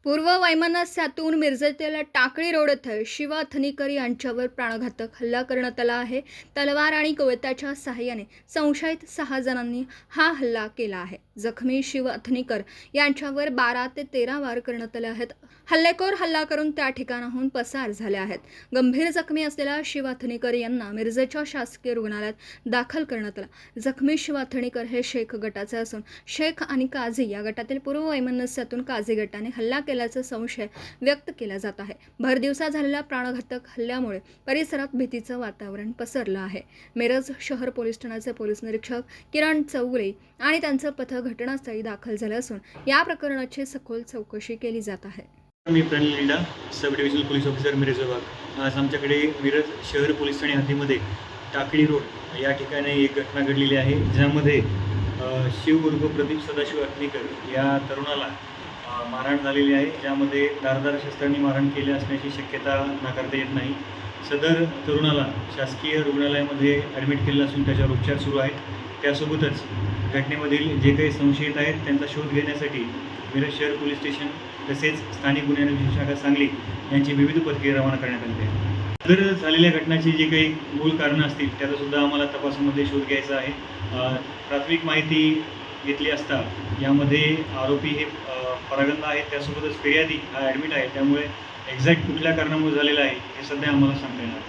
पूर्व वैमनस्यातून मिरजेतील टाकळी रोड येथे शिवा थनिकर यांच्यावर प्राणघातक हल्ला करण्यात आला आहे. तलवार आणि कोयत्याच्या सहाय्याने संशयित 6 जणांनी हा हल्ला केला आहे. जखमी शिवा थनिकर यांच्यावर 12 ते 13 वार करण्यात आले आहेत. हल्लेखोर हल्ला करून त्या ठिकाणाहून पसार झाले आहेत. गंभीर जखमी असलेल्या शिवा थनिकर यांना मिरजेच्या शासकीय रुग्णालयात दाखल करण्यात आला. जखमी शिवा थनिकर हे शेख गटाचे असून शेख आणि काझी या गटातील पूर्व वैमनस्यातून काझी गटाने हल्ला केल्याचा संशय व्यक्त केला जात आहे. भर दिवसा झालेल्या प्राणघातक हल्ल्यामुळे परिसरात भीतीचं वातावरण पसरलं आहे. मिरज शहर पोलीस ठाण्याचे पोलीस निरीक्षक किरण चौगुले आणि त्यांचं पथक घटनास्थळी दाखल झाले असून या प्रकरणाची सखोल चौकशी केली जात आहे. मी प्रणिल लीडा, sub divisional police officer Miraj विभाग. आज आमच्याकडे मिरज शहर पोलीस ठाणे हद्दीमध्ये टाकळी रोड या ठिकाणी एक घटना घडलेली आहे, ज्यामध्ये शिव उर्फ प्रदीप सदाशिव अटणीकर या तरुणाला मारहाण झालेली आहे, ज्यामध्ये धारदार शस्त्रांनी मारहाण केली असण्याची शक्यता नाकारता येत नाही. सदर तरुणाला शासकीय रुग्णालयामध्ये ॲडमिट केलेलं असून त्याच्यावर उपचार सुरू आहेत. त्यासोबतच घटनेमधील जे काही संशयित आहेत त्यांचा शोध घेण्यासाठी मिरज शहर पोलीस स्टेशन तसेच स्थानिक गुन्हे अन्वेषण शाखा सांगली यांची विविध पथके रवाना करण्यात आली आहे. सदर झालेल्या घटनाची जी काही मूळ कारणं असतील त्याचासुद्धा आम्हाला तपासामध्ये शोध घ्यायचा आहे. प्राथमिक माहिती घेतली असता यामध्ये आरोपी हे परागंदा आहेत, त्यासोबतच फिर्यादी हा ॲडमिट आहे. त्यामुळे एक्झॅक्ट कुठल्या कारणामुळे झालेला आहे हे सध्या आम्हाला सांगता येणार.